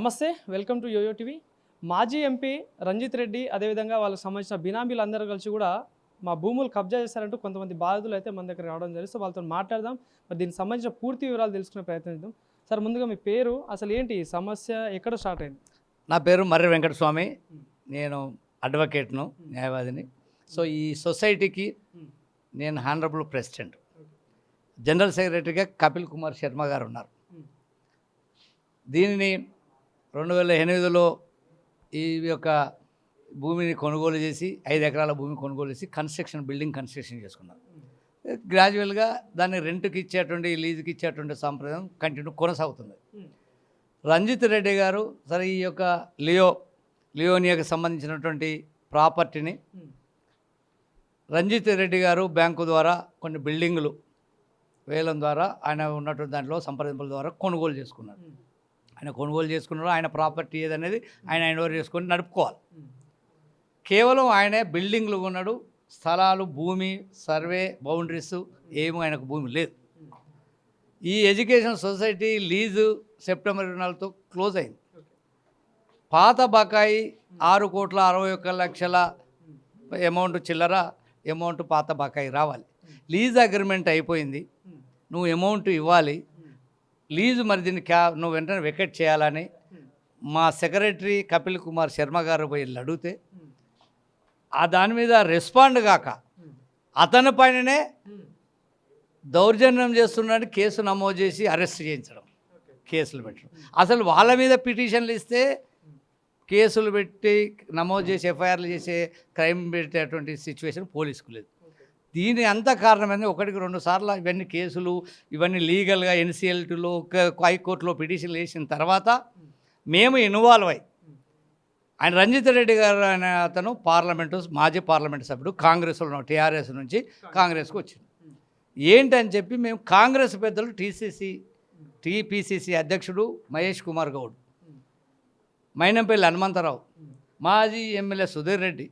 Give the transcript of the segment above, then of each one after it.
నమస్తే, welcome to yo-yo TV. మాజీ MP Ranjith Reddy అదేవిధంగా వాళ్ళకి సంబంధించిన బినామీలు అందరూ కలిసి కూడా మా భూములు కబ్జా చేశారంటూ కొంతమంది బాధితులు అయితే మన దగ్గర రావడం జరిగింది. సో వాళ్ళతో మాట్లాడదాం, మరి దీనికి సంబంధించిన పూర్తి వివరాలు తెలుసుకునే ప్రయత్నం చేద్దాం. సార్, ముందుగా మీ పేరు, అసలు ఏంటి ఈ సమస్య, ఎక్కడ స్టార్ట్ అయింది? నా పేరు మర్రి వెంకటస్వామి, నేను అడ్వకేట్ను, న్యాయవాదిని. సో ఈ సొసైటీకి నేను హానరబుల్ ప్రెసిడెంట్. జనరల్ సెక్రటరీగా కపిల్ కుమార్ శర్మ గారు ఉన్నారు. దీనిని 2008లో ఈ యొక్క భూమిని కొనుగోలు చేసి 5 ఎకరాల భూమి కొనుగోలు చేసి బిల్డింగ్ కన్స్ట్రక్షన్ చేసుకున్నారు. గ్రాడ్యువల్గా దాన్ని రెంట్కి ఇచ్చేటువంటి, లీజుకి ఇచ్చేటువంటి సాంప్రదాయం కంటిన్యూ కొనసాగుతుంది. రంజిత్ రెడ్డి గారు సరే ఈ యొక్క లియోనియాకి సంబంధించినటువంటి ప్రాపర్టీని రంజిత్ రెడ్డి గారు బ్యాంకు ద్వారా కొన్ని బిల్డింగులు వేలం ద్వారా ఆయన ఉన్నటువంటి దాంట్లో సంప్రదింపుల ద్వారా కొనుగోలు చేసుకున్నారు. ఆయన ప్రాపర్టీ ఏదనేది ఆయన హ్యాండ్ చేసుకొని నడుపుకోవాలి. కేవలం ఆయనే బిల్డింగ్లు ఉన్నాడు, స్థలాలు, భూమి, సర్వే, బౌండరీస్ ఏమీ ఆయనకు భూమి లేదు. ఈ ఎడ్యుకేషన్ సొసైటీ లీజు సెప్టెంబర్ 24తో క్లోజ్ అయింది. పాత బకాయి 6,61,00,000 అమౌంట్ చిల్లర అమౌంట్ పాత బకాయి రావాలి. లీజ్ అగ్రిమెంట్ అయిపోయింది, నువ్వు అమౌంట్ ఇవ్వాలి. లీజు మరి దీన్ని నువ్వు వెంటనే వెకెట్ చేయాలని మా సెక్రటరీ కపిల్ కుమార్ శర్మ గారు పోయి అడిగితే ఆ దాని మీద రెస్పాండ్ కాక అతని పైననే దౌర్జన్యం చేస్తున్నాడని కేసు నమోదు చేసి అరెస్ట్ చేయించడం, కేసులు పెట్టడం. అసలు వాళ్ళ మీద పిటిషన్లు ఇస్తే కేసులు పెట్టి నమోదు చేసి ఎఫ్ఐఆర్లు చేసే క్రైమ్ పెట్టేటువంటి సిచ్యువేషన్ పోలీసుకు లేదు. దీని అంత కారణమైంది 1-2 సార్లు ఇవన్నీ కేసులు, ఇవన్నీ లీగల్గా ఎన్సిఎల్టీలో హైకోర్టులో పిటిషన్లు వేసిన తర్వాత మేము ఇన్వాల్వ్ అయ్యి, ఆయన రంజిత్ రెడ్డి గారు అనే అతను మాజీ పార్లమెంటు సభ్యుడు, కాంగ్రెస్లో టీఆర్ఎస్ నుంచి కాంగ్రెస్కి వచ్చింది. ఏంటని చెప్పి మేము కాంగ్రెస్ పెద్దలు టీపీసీసీ అధ్యక్షుడు మహేష్ కుమార్ గౌడ్, మైనంపల్లి హనుమంతరావు, మాజీ ఎమ్మెల్యే సుధీర్ రెడ్డి,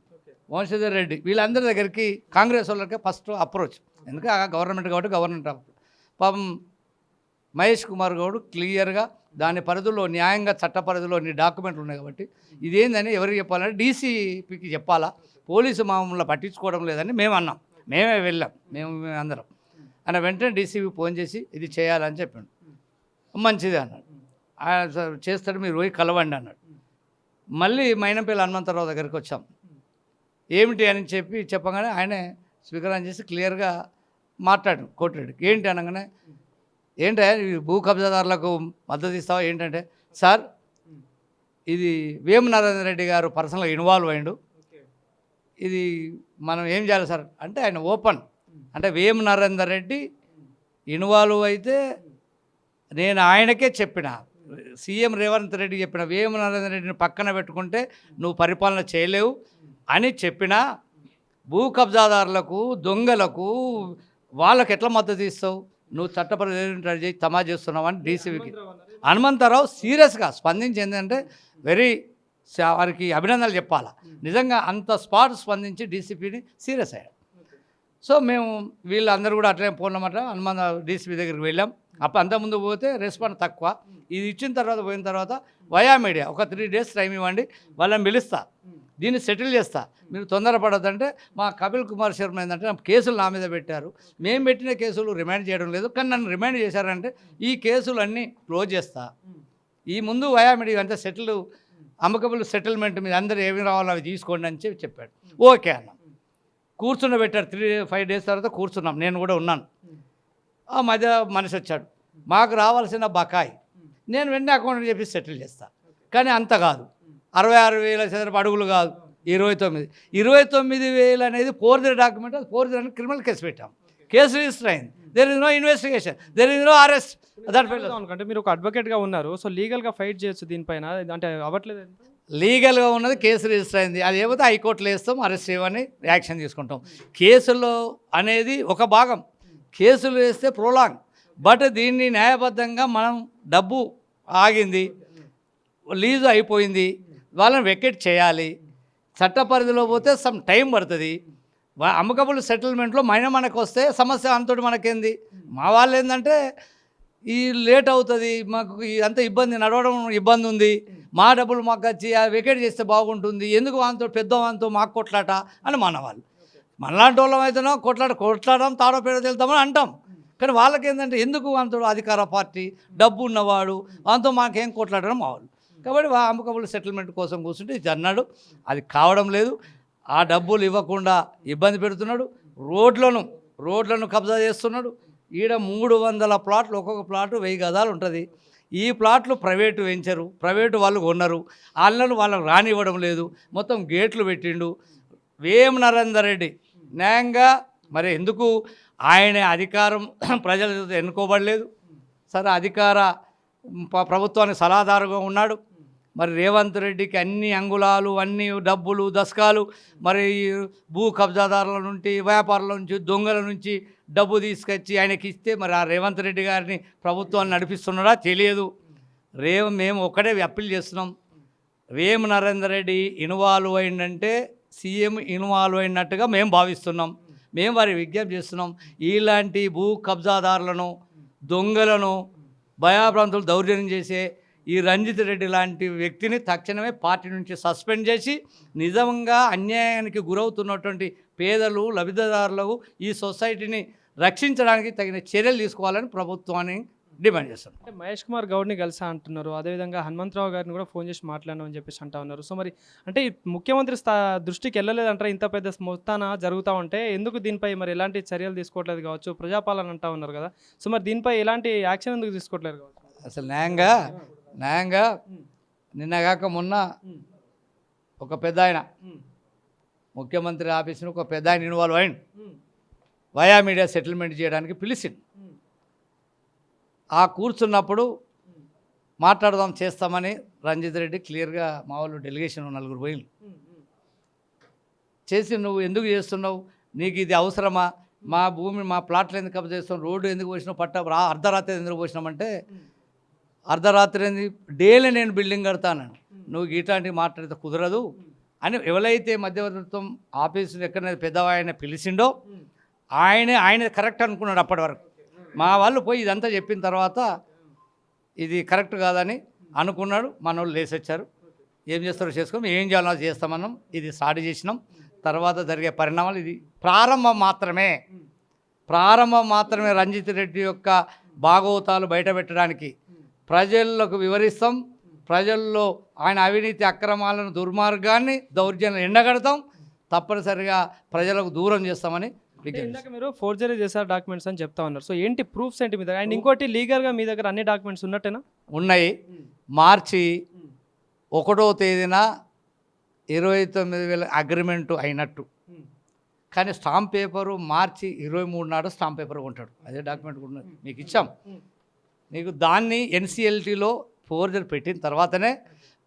వంశధర్ రెడ్డి, వీళ్ళందరి దగ్గరికి కాంగ్రెస్ వాళ్ళకి ఫస్ట్ అప్రోచ్. ఎందుకంటే గవర్నమెంట్ కాబట్టి గవర్నమెంట్ పాపం మహేష్ కుమార్ గౌడ్ క్లియర్గా దాని పరిధిలో న్యాయంగా చట్ట పరిధిలో డాక్యుమెంట్లు ఉన్నాయి కాబట్టి ఇదేందని ఎవరికి చెప్పాలంటే డీసీపీకి చెప్పాలా, పోలీసు మమ్మల్ని పట్టించుకోవడం లేదని మేము అన్నాం. మేమే వెళ్ళాం, మేము అందరం. ఆయన వెంటనే డీసీపీ ఫోన్ చేసి ఇది చేయాలని చెప్పాడు. మంచిది అన్నాడు, చేస్తాడు, మీరు పోయి కలవండి అన్నాడు. మళ్ళీ మైనంపల్లి హనుమంతరావు దగ్గరికి వచ్చాం. ఏమిటి అని చెప్పగానే ఆయనే స్వీకారం చేసి క్లియర్గా మాట్లాడు కోర్టుడికి. ఏంటి అనగానే, ఏంటంటే భూ కబ్జాదారులకు మద్దతు ఇస్తావా ఏంటంటే, సార్ ఇది వేము నరేంద్ర రెడ్డి గారు పర్సనల్గా ఇన్వాల్వ్ అయ్యిండు, ఇది మనం ఏం చేయాలి సార్ అంటే ఆయన ఓపెన్ అంటే వేము నరేందర్ రెడ్డి ఇన్వాల్వ్ అయితే నేను ఆయనకే చెప్పిన, సీఎం రేవంత్ రెడ్డి చెప్పిన, వేము నరేందర్ రెడ్డిని పక్కన పెట్టుకుంటే నువ్వు పరిపాలన చేయలేవు అని చెప్పినా, భూ కబ్జాదారులకు, దొంగలకు, వాళ్ళకి ఎట్లా మద్దతు ఇస్తావు, నువ్వు చట్టపరమైన చేసి తమా చేస్తున్నావు అని డీసీపీకి హనుమంతరావు సీరియస్గా స్పందించి, ఏంటంటే వారికి అభినందనలు చెప్పాలా, నిజంగా అంత స్పందించి డీసీపీని సీరియస్ అయ్యాడు. సో మేము వీళ్ళందరూ కూడా అట్లనే పోన్నమాట డీసీపీ దగ్గరికి వెళ్ళాం. అంతకుముందు పోతే రెస్పాన్స్ తక్కువ, ఇది ఇచ్చిన తర్వాత పోయిన తర్వాత వయా మీడియా ఒక 3 days టైం ఇవ్వండి, వాళ్ళని పిలుస్తా, దీన్ని సెటిల్ చేస్తా, మీరు తొందరపడద్దంటే మా కపిల్ కుమార్ శర్మ ఏంటంటే కేసులు నా మీద పెట్టారు, మేము పెట్టిన కేసులు రిమాండ్ చేయడం లేదు, కానీ నన్ను రిమాండ్ చేశారంటే ఈ కేసులు అన్నీ క్లోజ్ చేస్తా, ఈ ముందు వయా మీడియా అంటే అమ్మకబుల్ సెటిల్మెంట్ మీద అందరూ ఏమి రావాలో అవి తీసుకోండి అని చెప్పాడు. ఓకే అన్నాం, కూర్చుండబెట్టారు. 3-5 days తర్వాత కూర్చున్నాం, నేను కూడా ఉన్నాను. ఆ మధ్య మనిషి వచ్చాడు, మాకు రావాల్సిన బకాయి నేను వెంటనే అకౌంట్ చెప్పి సెటిల్ చేస్తా, కానీ అంత కాదు, 66,000 చదరపు అడుగులు కాదు, 29,000 అనేది ఫోర్జరీ డాక్యుమెంట్, అది ఫోర్జరీ అని క్రిమినల్ కేసు పెట్టాం, కేసు రిజిస్టర్ అయింది. There is no investigation, there is no arrest. అంటే మీరు ఒక అడ్వకేట్గా ఉన్నారు, సో లీగల్గా ఫైట్ చేయొచ్చు దీనిపైన, అంటే అవ్వట్లేదు. లీగల్గా ఉన్నది, కేసు రిజిస్టర్ అయింది, అది ఏమైతే హైకోర్టులో వేస్తాం, అరెస్ట్ చేయమని యాక్షన్ తీసుకుంటాం. కేసులో అనేది ఒక భాగం, కేసులు వేస్తే ప్రోలాంగ్, బట్ దీన్ని న్యాయబద్ధంగా మనం డబ్బు ఆగింది, లీజు అయిపోయింది, వాళ్ళని వెకెట్ చేయాలి, చట్ట పరిధిలో పోతే సమ్ టైం పడుతుంది. అమ్మకబుల్ సెటిల్మెంట్లో మనకు వస్తే సమస్య అంతటి మనకేంది. మా వాళ్ళు ఏంటంటే ఈ లేట్ అవుతుంది, మాకు అంత ఇబ్బంది, నడవడం ఇబ్బంది ఉంది, మా డబ్బులు మాకు వచ్చి వెకేట్ చేస్తే బాగుంటుంది, ఎందుకు వాంతో పెద్దవాంతో మాకు కొట్లాట అని మనవాళ్ళు. మనలాంటి వాళ్ళం అయితేనో కొట్లాడడం తాడో పేడ వెళ్తామని అంటాం. కానీ వాళ్ళకేంటంటే ఎందుకు వాంతో అధికార పార్టీ డబ్బు ఉన్నవాడు వాంతో మాకేం కొట్లాడడం మావాళ్ళు. కాబట్టి అమ్మకబుల్ సెటిల్మెంట్ కోసం కూర్చుంటే ఇది అన్నాడు. అది కావడం లేదు. ఆ డబ్బులు ఇవ్వకుండా ఇబ్బంది పెడుతున్నాడు. రోడ్లను కబ్జా చేస్తున్నాడు. ఈడ 300 ప్లాట్లు, ఒక్కొక్క ప్లాటు 1000 గజాలు ఉంటుంది. ఈ ప్లాట్లు ప్రైవేటు వెంచరు, ప్రైవేటు వాళ్ళు కొన్నారు. వాళ్ళకు రానివ్వడం లేదు. మొత్తం గేట్లు పెట్టిండు. వేం నరేందర్ రెడ్డి న్యాయంగా మరి ఎందుకు ఆయన అధికారం ప్రజల ఎన్నుకోబడలేదు? సరే అధికార ప్రభుత్వానికి సలహాదారుగా ఉన్నాడు. మరి రేవంత్ రెడ్డికి అన్ని అంగుళాలు, అన్ని డబ్బులు, దశకాలు, మరి భూ కబ్జాదారుల నుండి, వ్యాపారుల నుంచి, దొంగల నుంచి డబ్బు తీసుకొచ్చి ఆయనకి ఇస్తే మరి ఆ రేవంత్ రెడ్డి గారిని ప్రభుత్వాన్ని నడిపిస్తున్నాడా తెలియదు. మేము ఒకటే అప్పీల్ చేస్తున్నాం. వేం నరేందర్ రెడ్డి ఇన్వాల్వ్ అయిందంటే సీఎం ఇన్వాల్వ్ అయినట్టుగా మేము భావిస్తున్నాం. మేము వారి విజ్ఞప్తి చేస్తున్నాం. ఇలాంటి భూ కబ్జాదారులను, దొంగలను, భయాభ్రాంతులు దౌర్జన్యం చేసే ఈ రంజిత్ రెడ్డి లాంటి వ్యక్తిని తక్షణమే పార్టీ నుంచి సస్పెండ్ చేసి నిజంగా అన్యాయానికి గురవుతున్నటువంటి పేదలు, లబ్ధిదారులకు ఈ సొసైటీని రక్షించడానికి తగిన చర్యలు తీసుకోవాలని ప్రభుత్వాన్ని డిమాండ్ చేస్తాను. అంటే మహేష్ కుమార్ గౌడ్ని కలిసా అంటున్నారు. అదేవిధంగా హనుమంతరావు గారిని కూడా ఫోన్ చేసి మాట్లాడినామని చెప్పేసి అంటా ఉన్నారు. సో మరి అంటే ఈ ముఖ్యమంత్రి దృష్టికి వెళ్ళలేదంటారా? ఇంత పెద్ద మొత్తాన జరుగుతూ ఉంటే ఎందుకు దీనిపై మరి ఎలాంటి చర్యలు తీసుకోవట్లేదు కావచ్చు? ప్రజాపాలన అంటా ఉన్నారు కదా. సో మరి దీనిపై ఎలాంటి యాక్షన్ ఎందుకు తీసుకోవట్లేదు కావచ్చు? అసలు న్యాయంగా నిన్నగాక మొన్న ఒక పెద్ద ఆయన ముఖ్యమంత్రి ఆఫీస్ని ఒక పెద్ద ఆయన ఇన్వాల్వ్ అయ్యిండు. వయా మీడియా సెటిల్మెంట్ చేయడానికి పిలిచిండు. ఆ కూర్చున్నప్పుడు మాట్లాడదాం చేస్తామని రంజిత్ రెడ్డి క్లియర్గా మా వాళ్ళు డెలిగేషన్ 4 పోయింది చేసి, నువ్వు ఎందుకు చేస్తున్నావు, నీకు ఇది అవసరమా, మా భూమి మా ప్లాట్లు ఎందుకు కబ్జా చేస్తాం, రోడ్డు ఎందుకు పోసినావు, అర్ధరాత్రి ఎందుకు పోసినామంటే అర్ధరాత్రి ఏంది, డైలీ నేను బిల్డింగ్ కడతాను, నువ్వు ఇట్లాంటివి మాట్లాడితే కుదరదు అని ఎవరైతే మధ్యవర్తిత్వం ఆఫీసులు ఎక్కడైనా పెద్దవాయన పిలిచిండో ఆయన కరెక్ట్ అనుకున్నాడు. అప్పటి వరకు మా వాళ్ళు పోయి ఇదంతా చెప్పిన తర్వాత ఇది కరెక్ట్ కాదని అనుకున్నాడు. మన వాళ్ళు లేసొచ్చారు. ఏం చేస్తారో చేసుకొని ఏం చేయాలో చేస్తామన్నాం. ఇది స్టార్ట్ చేసినాం. తర్వాత జరిగే పరిణామాలు ఇది ప్రారంభం మాత్రమే. రంజిత్ రెడ్డి యొక్క భాగవతాలు బయటపెట్టడానికి ప్రజలకు వివరిస్తాం. ప్రజల్లో ఆయన అవినీతి అక్రమాలను, దుర్మార్గాన్ని, దౌర్జన్యం ఎండగడతాం. తప్పనిసరిగా ప్రజలకు దూరం చేస్తామని ఇందాక మీరు ఫోర్జరీ చేశారు డాక్యుమెంట్స్ అని చెప్తా ఉన్నారు. సో ఏంటి ప్రూఫ్స్ ఏంటి మీ దగ్గర? అండ్ ఇంకోటి లీగల్గా మీ దగ్గర అన్ని డాక్యుమెంట్స్ ఉన్నట్టేనా? ఉన్నాయి. మార్చి 1వ తేదీన 29,000 అగ్రిమెంటు అయినట్టు, కానీ స్టాంప్ పేపరు మార్చి 23 నాడు స్టాంప్ పేపర్ ఉంటాడు. అదే డాక్యుమెంట్ ఉన్నది, మీకు ఇచ్చాం. నీకు దాన్ని ఎన్సిఎల్టీలో ఫోర్జరీ పెట్టిన తర్వాతనే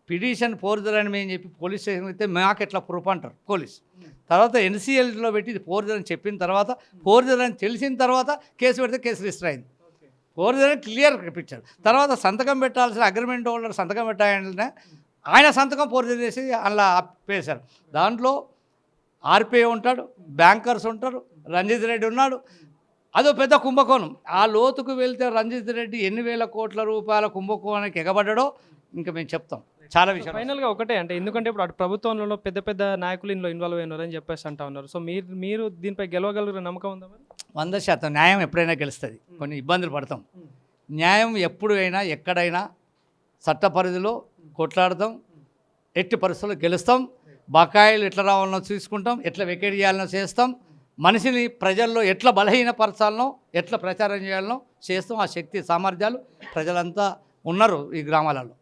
పిటిషన్ ఫోర్జరీ అని మేము చెప్పి పోలీస్ స్టేషన్ అయితే మాకు ఎట్లా ప్రూఫ్ అంటారు పోలీస్. తర్వాత ఎన్సిఎల్టీలో పెట్టి ఇది ఫోర్జరీ అని చెప్పిన తర్వాత, ఫోర్జరీ అని తెలిసిన తర్వాత కేసు పెడితే కేసు రిజిస్టర్ అయింది. ఫోర్జరీ క్లియర్ ఇప్పించాడు. తర్వాత సంతకం పెట్టాల్సిన అగ్రిమెంట్ హోల్డర్ సంతకం పెట్టాలంటే ఆయన సంతకం ఫోర్జరీ చేసి అలా వేశారు. దాంట్లో ఆర్పిఐ ఉంటాడు, బ్యాంకర్స్ ఉంటారు, రంజిత్ రెడ్డి ఉన్నాడు. అదో పెద్ద కుంభకోణం. ఆ లోతుకు వెళ్తే రంజిత్ రెడ్డి ఎన్ని వేల కోట్ల రూపాయల కుంభకోణానికి ఎగబడ్డాడో ఇంకా మేము చెప్తాం. చాలా విషయం ఫైనల్గా ఒకటే, అంటే ఎందుకంటే ఇప్పుడు అటు ప్రభుత్వంలో పెద్ద నాయకులు ఇందులో ఇన్వాల్వ్ అయినారని చెప్పేసి అంటా ఉన్నారు. సో మీరు దీనిపై గెలవగలిగిన నమ్మకం ఉందా? 100% న్యాయం ఎప్పుడైనా గెలుస్తుంది. కొన్ని ఇబ్బందులు పడతాం. న్యాయం ఎప్పుడైనా ఎక్కడైనా చట్ట పరిధిలో కొట్లాడతాం. ఎట్టి పరిస్థితుల్లో గెలుస్తాం. బకాయిలు ఎట్లా రావాలనో చూసుకుంటాం, ఎట్లా వెకేట్ చేయాలనో చేస్తాం. మనిషిని ప్రజల్లో ఎట్లా బలహీనపరచాలనో, ఎట్లా ప్రచారం చేయాలనో చేస్తాం. ఆ శక్తి సామర్థ్యాలు ప్రజలంతా ఉన్నారు ఈ గ్రామాలలో.